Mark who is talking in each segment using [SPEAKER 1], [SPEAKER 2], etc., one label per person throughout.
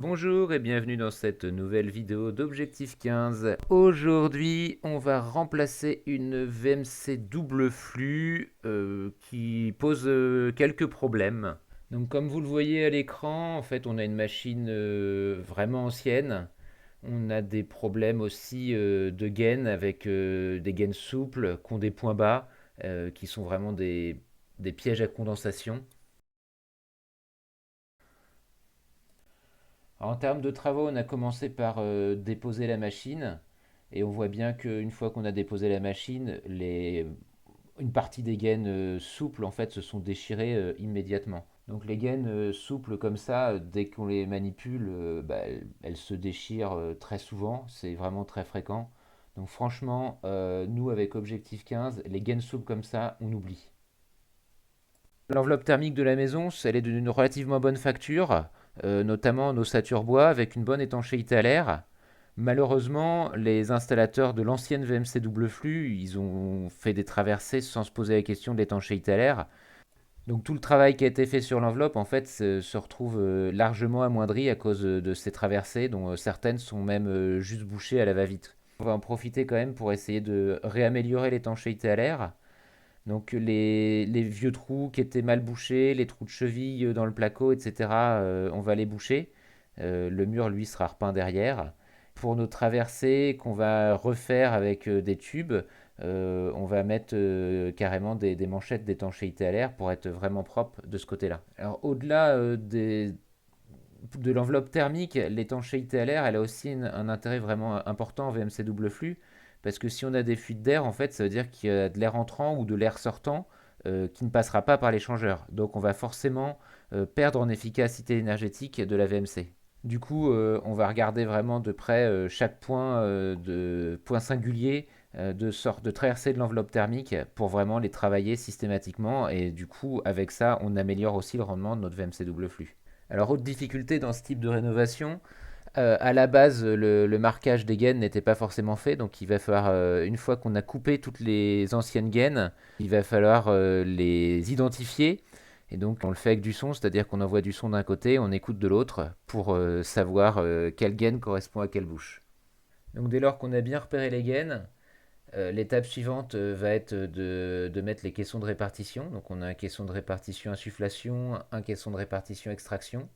[SPEAKER 1] Bonjour et bienvenue dans cette nouvelle vidéo d'Objectif 15. Aujourd'hui, on va remplacer une VMC double flux qui pose quelques problèmes. Donc comme vous le voyez à l'écran, en fait on a une machine vraiment ancienne. On a des problèmes aussi de gaines avec des gaines souples qui ont des points bas, qui sont vraiment des pièges à condensation. Alors, en termes de travaux, on a commencé par déposer la machine. Et on voit bien qu'une fois qu'on a déposé la machine, une partie des gaines souples en fait se sont déchirées immédiatement. Donc les gaines souples comme ça, dès qu'on les manipule, elles se déchirent très souvent. C'est vraiment très fréquent. Donc franchement, nous avec Objectif 15, les gaines souples comme ça, on oublie. L'enveloppe thermique de la maison, elle est d'une relativement bonne facture, notamment en ossature bois avec une bonne étanchéité à l'air. Malheureusement, les installateurs de l'ancienne VMC double flux, ils ont fait des traversées sans se poser la question de l'étanchéité à l'air. Donc tout le travail qui a été fait sur l'enveloppe, en fait, se retrouve largement amoindri à cause de ces traversées, dont certaines sont même juste bouchées à la va-vite. On va en profiter quand même pour essayer de réaméliorer l'étanchéité à l'air. Donc les vieux trous qui étaient mal bouchés, les trous de cheville dans le placo, etc., on va les boucher. Le mur, lui, sera repeint derrière. Pour nos traversées qu'on va refaire avec des tubes, on va mettre carrément des manchettes d'étanchéité à l'air pour être vraiment propre de ce côté-là. Alors au-delà de l'enveloppe thermique, l'étanchéité à l'air, elle a aussi un intérêt vraiment important en VMC double flux, parce que si on a des fuites d'air, en fait, ça veut dire qu'il y a de l'air entrant ou de l'air sortant qui ne passera pas par l'échangeur. Donc on va forcément perdre en efficacité énergétique de la VMC. Du coup, on va regarder vraiment de près chaque point de point singulier de sorte de traversée de l'enveloppe thermique pour vraiment les travailler systématiquement et du coup avec ça on améliore aussi le rendement de notre VMC double flux. Alors, autre difficulté dans ce type de rénovation, à la base, le marquage des gaines n'était pas forcément fait, donc il va falloir, une fois qu'on a coupé toutes les anciennes gaines, il va falloir les identifier. Et donc, on le fait avec du son, c'est-à-dire qu'on envoie du son d'un côté, on écoute de l'autre pour savoir quelle gaine correspond à quelle bouche. Donc, dès lors qu'on a bien repéré les gaines, l'étape suivante va être de mettre les caissons de répartition. Donc, on a un caisson de répartition insufflation, un caisson de répartition extraction.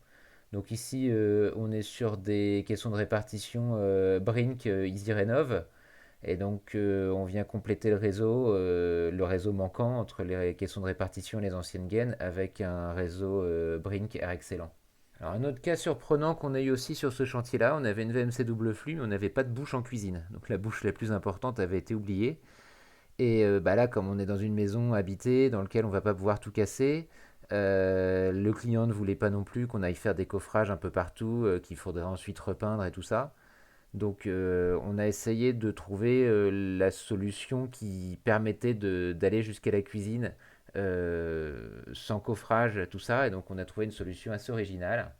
[SPEAKER 1] Donc ici, on est sur des caissons de répartition Brink Easy Rénov. Et donc, on vient compléter le réseau manquant entre les caissons de répartition et les anciennes gaines avec un réseau Brink Air Excellent. Alors, un autre cas surprenant qu'on a eu aussi sur ce chantier-là, on avait une VMC double flux, mais on n'avait pas de bouche en cuisine. Donc, la bouche la plus importante avait été oubliée. Et là, comme on est dans une maison habitée dans laquelle on ne va pas pouvoir tout casser, le client ne voulait pas non plus qu'on aille faire des coffrages un peu partout, qu'il faudrait ensuite repeindre et tout ça. Donc on a essayé de trouver la solution qui permettait d'aller jusqu'à la cuisine sans coffrage, tout ça. Et donc on a trouvé une solution assez originale.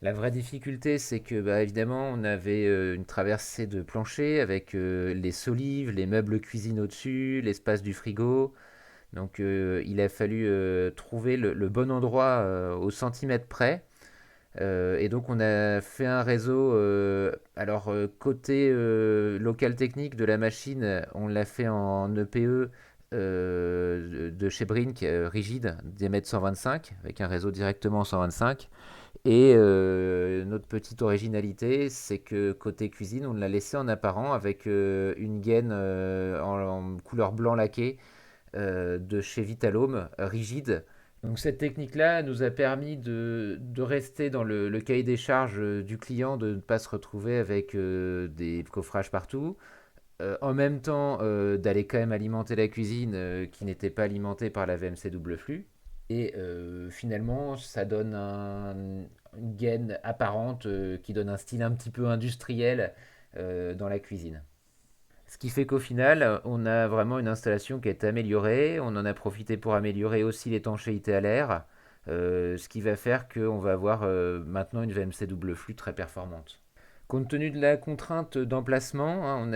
[SPEAKER 1] La vraie difficulté, c'est que évidemment, on avait une traversée de plancher avec les solives, les meubles cuisine au-dessus, l'espace du frigo. Donc il a fallu trouver le bon endroit au centimètre près. Et donc on a fait un réseau. Alors côté local technique de la machine, on l'a fait en EPE de chez Brink, rigide, diamètre 125, avec un réseau directement en 125. Et notre petite originalité, c'est que côté cuisine, on l'a laissé en apparent avec une gaine en couleur blanc laqué de chez Vitalome, rigide. Donc cette technique-là nous a permis de rester dans le cahier des charges du client, de ne pas se retrouver avec des coffrages partout. En même temps, d'aller quand même alimenter la cuisine qui n'était pas alimentée par la VMC double flux. Et finalement, ça donne une gaine apparente qui donne un style un petit peu industriel dans la cuisine. Ce qui fait qu'au final, on a vraiment une installation qui a été améliorée. On en a profité pour améliorer aussi l'étanchéité à l'air, ce qui va faire qu'on va avoir maintenant une VMC double flux très performante. Compte tenu de la contrainte d'emplacement, hein,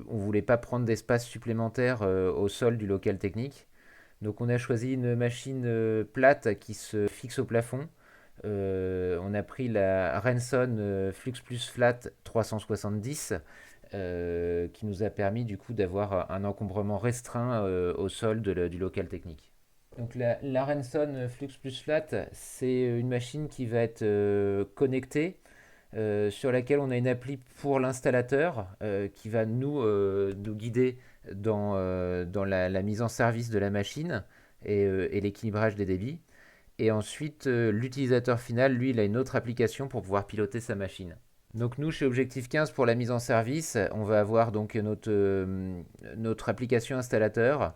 [SPEAKER 1] on voulait pas prendre d'espace supplémentaire au sol du local technique. Donc on a choisi une machine plate qui se fixe au plafond. On a pris la Renson Flux Plus Flat 370 qui nous a permis du coup d'avoir un encombrement restreint au sol du local technique. Donc la Renson Flux Plus Flat, c'est une machine qui va être connectée, sur laquelle on a une appli pour l'installateur qui va nous guider dans la mise en service de la machine et l'équilibrage des débits. Et ensuite, l'utilisateur final, lui, il a une autre application pour pouvoir piloter sa machine. Donc nous, chez Objectif 15, pour la mise en service, on va avoir donc notre application installateur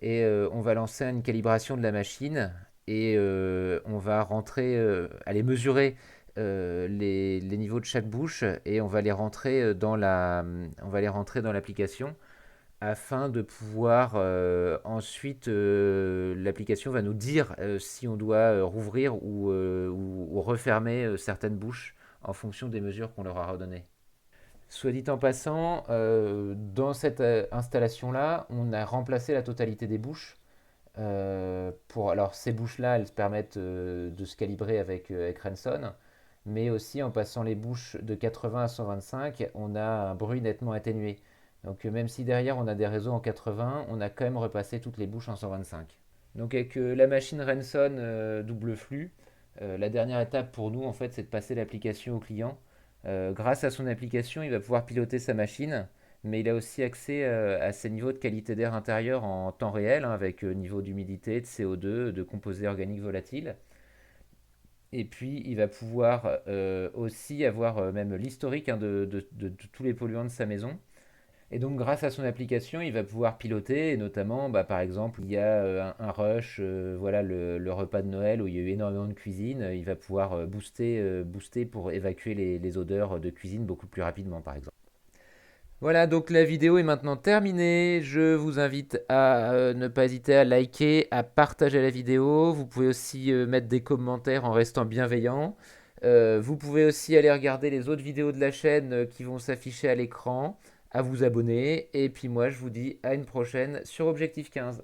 [SPEAKER 1] et on va lancer une calibration de la machine et on va aller mesurer les niveaux de chaque bouche et on va les rentrer on va les rentrer dans l'application afin de pouvoir ensuite l'application va nous dire si on doit rouvrir ou refermer certaines bouches en fonction des mesures qu'on leur a redonnées. Soit dit en passant, dans cette installation-là, on a remplacé la totalité des bouches. Alors ces bouches-là, elles se permettent de se calibrer avec Renson, mais aussi en passant les bouches de 80 à 125, on a un bruit nettement atténué. Donc même si derrière on a des réseaux en 80, on a quand même repassé toutes les bouches en 125. Donc avec la machine Renson double flux, la dernière étape pour nous en fait c'est de passer l'application au client. Grâce à son application, il va pouvoir piloter sa machine, mais il a aussi accès à ses niveaux de qualité d'air intérieur en temps réel, hein, avec niveau d'humidité, de CO2, de composés organiques volatiles. Et puis, il va pouvoir aussi avoir même l'historique, hein, de tous les polluants de sa maison. Et donc, grâce à son application, il va pouvoir piloter, et notamment, bah, par exemple, il y a un rush, voilà le repas de Noël où il y a eu énormément de cuisine, il va pouvoir booster pour évacuer les odeurs de cuisine beaucoup plus rapidement, par exemple. Voilà, donc la vidéo est maintenant terminée. Je vous invite à ne pas hésiter à liker, à partager la vidéo. Vous pouvez aussi mettre des commentaires en restant bienveillant. Vous pouvez aussi aller regarder les autres vidéos de la chaîne qui vont s'afficher à l'écran, à vous abonner. Et puis moi, je vous dis à une prochaine sur Objectif 15.